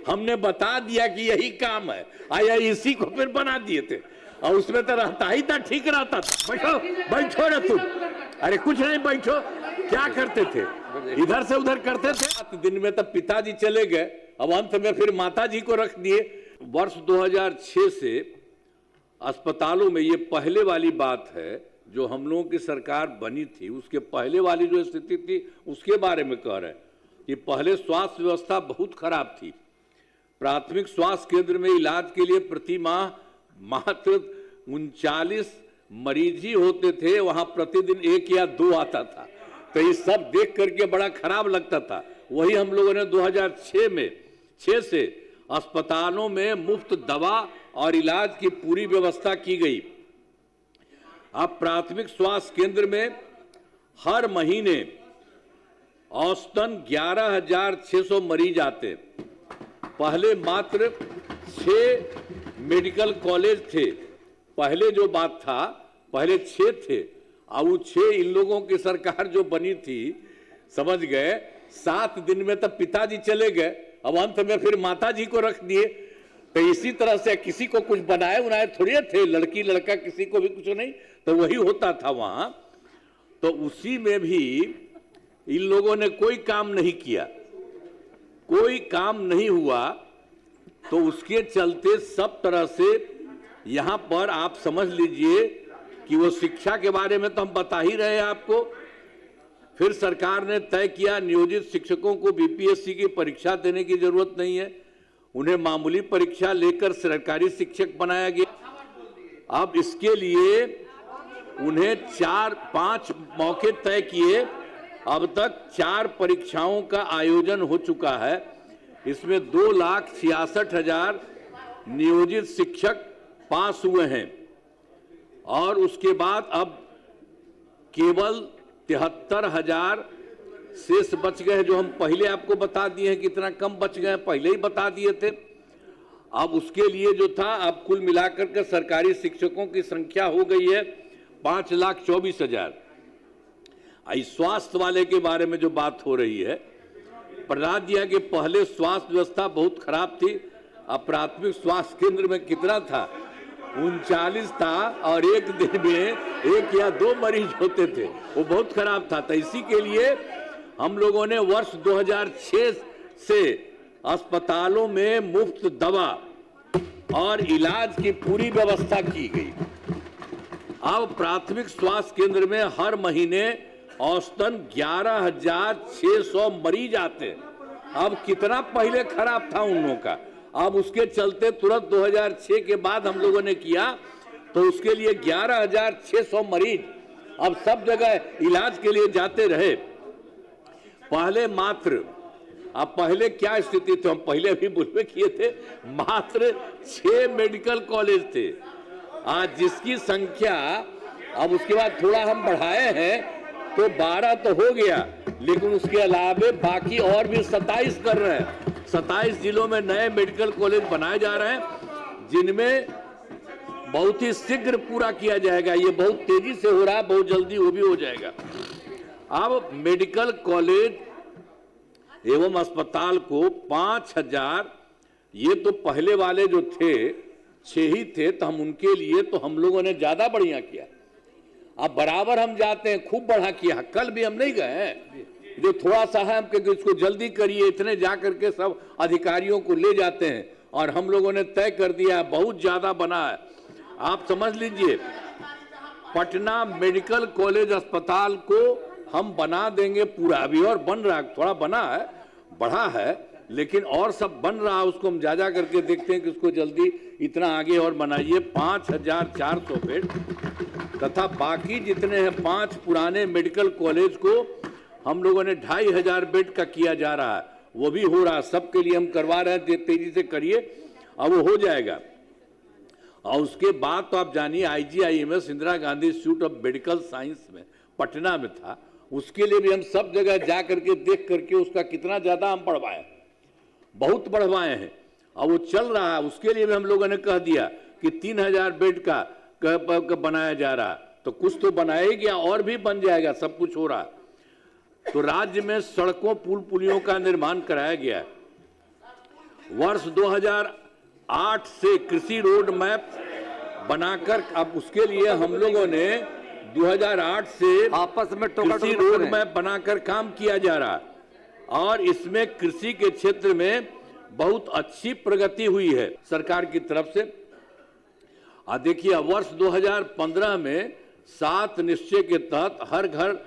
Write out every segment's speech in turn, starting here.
हमने बता दिया कि यही काम है, आया इसी को फिर बना दिए थे और उसमें तो रहता ही था, ठीक रहता था। बैठो बैठो ना तुम, अरे कुछ नहीं बैठो। क्या करते थे, इधर से उधर करते थे। 7 दिन में तब पिताजी चले गए, अब अंत में फिर माताजी को रख दिए। वर्ष 2006 से अस्पतालों में, ये पहले वाली बात है जो हम लोगों की सरकार बनी थी, उसके पहले वाली जो स्थिति थी उसके बारे में कह रहे हैं कि पहले स्वास्थ्य व्यवस्था बहुत खराब थी। प्राथमिक स्वास्थ्य केंद्र में इलाज के लिए प्रति माह मात्र 39 मरीज ही होते थे, वहां प्रतिदिन 1 या 2 आता था। तो ये सब देख करके बड़ा खराब लगता था। वही हम लोगों ने 2006 से अस्पतालों में मुफ्त दवा और इलाज की पूरी व्यवस्था की गई। अब प्राथमिक स्वास्थ्य केंद्र में हर महीने औसतन 11,600 मरीज आते। पहले मात्र 6 मेडिकल कॉलेज थे। पहले जो बात था, पहले 6 थे, अब वो 6 इन लोगों की सरकार जो बनी थी, समझ गए। 7 दिन में तब पिताजी चले गए, अब अंत में फिर माताजी को रख दिए। तो इसी तरह से किसी को कुछ बनाए उनाए थोड़ी थे, लड़की लड़का किसी को भी कुछ नहीं, तो वही होता था वहां। तो उसी में भी इन लोगों ने कोई काम नहीं किया, कोई काम नहीं हुआ। तो उसके चलते सब तरह से यहां पर आप समझ लीजिए कि वो शिक्षा के बारे में तो हम बता ही रहे हैं आपको। फिर सरकार ने तय किया नियोजित शिक्षकों को बीपीएससी की परीक्षा देने की जरूरत नहीं है, उन्हें मामूली परीक्षा लेकर सरकारी शिक्षक बनाया गया। अब इसके लिए उन्हें 4-5 मौके तय किए। अब तक 4 परीक्षाओं का आयोजन हो चुका है। इसमें 2,66,000 नियोजित शिक्षक पास हुए हैं और उसके बाद अब केवल 73,000 शेष बच गए, जो हम पहले आपको बता दिए हैं कितना कम बच गए, पहले ही बता दिए थे। अब उसके लिए जो था, अब कुल मिलाकर के सरकारी शिक्षकों की संख्या हो गई है 5,24,000। स्वास्थ्य वाले के बारे में जो बात हो रही है, बता दिया कि पहले स्वास्थ्य व्यवस्था बहुत खराब थी। अब प्राथमिक स्वास्थ्य केंद्र में कितना था, 39 था और एक दिन में 1 या 2 मरीज होते थे, वो बहुत खराब था। तो इसी के लिए हम लोगों ने वर्ष 2006 से अस्पतालों में मुफ्त दवा और इलाज की पूरी व्यवस्था की गई। अब प्राथमिक स्वास्थ्य केंद्र में हर महीने औसतन 11,600 मरीज आते। अब कितना पहले खराब था उन लोगों का, अब उसके चलते तुरंत 2006 के बाद हम लोगों ने किया, तो उसके लिए 11,600 मरीज अब सब जगह इलाज के लिए जाते रहे। पहले मात्र, अब पहले क्या स्थिति थी, हम पहले भी बुलवे किए थे, मात्र 6 मेडिकल कॉलेज थे। आज जिसकी संख्या, अब उसके बाद थोड़ा हम बढ़ाए हैं तो 12 तो हो गया, लेकिन उसके अलावा बाकी और भी 27 कर रहे हैं। 27 जिलों में नए मेडिकल कॉलेज बनाए जा रहे हैं, जिनमें बहुत ही शीघ्र पूरा किया जाएगा। ये बहुत तेजी से हो रहा है, बहुत जल्दी वो भी हो जाएगा। अब मेडिकल कॉलेज एवं अस्पताल को 5,000, ये तो पहले वाले जो थे 6 ही थे, तो हम उनके लिए तो हम लोगों ने ज्यादा बढ़िया किया। अब बराबर हम जाते हैं, खूब बढ़ा किया। कल भी हम नहीं गए हैं, जो थोड़ा सा है हम कहेंगे इसको जल्दी करिए, इतने जा करके सब अधिकारियों को ले जाते हैं और हम लोगों ने तय कर दिया है, बहुत ज्यादा बना है। आप समझ लीजिए, पटना मेडिकल कॉलेज अस्पताल को हम बना देंगे पूरा। अभी और बन रहा है, थोड़ा बना है, बढ़ा है, लेकिन और सब बन रहा है। उसको हम जा करके देखते हैं कि उसको जल्दी इतना आगे और बनाइए। 5,400 बेड तथा बाकी जितने हैं 5 पुराने मेडिकल कॉलेज को हम लोगों ने 2,500 बेड का किया जा रहा है, वो भी हो रहा है। सबके लिए हम करवा रहे हैं, तेजी से करिए, अब वो हो जाएगा। और उसके बाद तो आप जानिए IGIMS Indira Gandhi institute of medical science में पटना में था, उसके लिए भी हम सब जगह जा करके देख करके उसका कितना ज्यादा हम बढ़वाए, बहुत बढ़वाए हैं। और वो चल रहा है, उसके लिए भी हम लोगों ने कह दिया कि 3,000 बेड का बनाया जा रहा है, तो कुछ तो बनाया गया और भी बन जाएगा, सब कुछ हो रहा है। तो राज्य में सड़कों पुल पुलियों का निर्माण कराया गया है वर्ष 2008 से कृषि रोड मैप बनाकर, अब उसके लिए हम लोगों ने 2008 से आपस में टोका कृषि रोड मैप बनाकर काम किया जा रहा है और इसमें कृषि के क्षेत्र में बहुत अच्छी प्रगति हुई है सरकार की तरफ से। देखिए, वर्ष 2015 में 7 निश्चय के तहत हर घर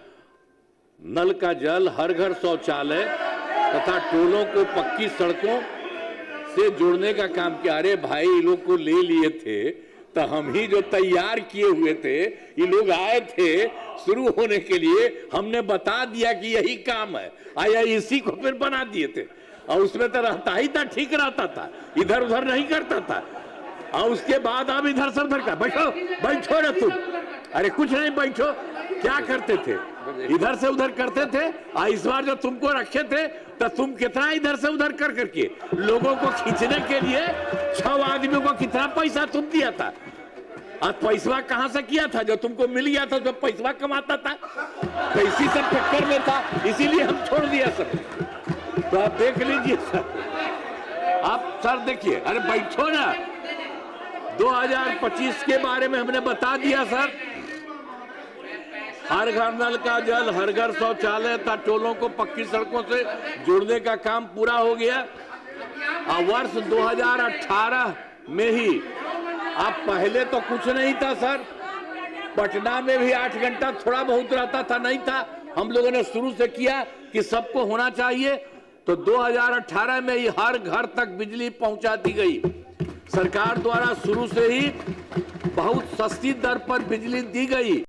नल का जल, हर घर शौचालय तथा टोलों को पक्की सड़कों से जोड़ने का काम किया। अरे भाई, ये लोग को ले लिए थे तो हम ही जो तैयार किए हुए थे, ये लोग आए थे शुरू होने के लिए, हमने बता दिया कि यही काम है, आया इसी को फिर बना दिए थे और उसमें तो रहता ही था, ठीक रहता था, इधर उधर नहीं करता था। और उसके बाद अब इधर से उधर का बैठो बैठो ना तुम, अरे कुछ नहीं बैठो, क्या करते थे, इधर से उधर करते थे। इस बार जो तुमको रखे थे तो तुम कितना इधर से उधर कर करके लोगों को खींचने के लिए 6 आदमियों को कितना पैसा तुम दिया था, और पैसा कहां से किया था, जो तुमको मिल गया था जो पैसा कमाता था, तो इसी सब चक्कर में था, इसीलिए हम छोड़ दिया सर। तो आप देख लीजिए सर, आप सर देखिए, अरे बैठो ना। 2025 के बारे में हमने बता दिया सर, हर घर नल का जल, हर घर शौचालय तथा टोलों को पक्की सड़कों से जोड़ने का काम पूरा हो गया। और वर्ष 2018 में ही, अब पहले तो कुछ नहीं था सर, पटना में भी 8 घंटा थोड़ा बहुत रहता था, नहीं था, हम लोगों ने शुरू से किया कि सबको होना चाहिए, तो 2018 में ही हर घर तक बिजली पहुंचा दी गई। सरकार द्वारा शुरू से ही बहुत सस्ती दर पर बिजली दी गई।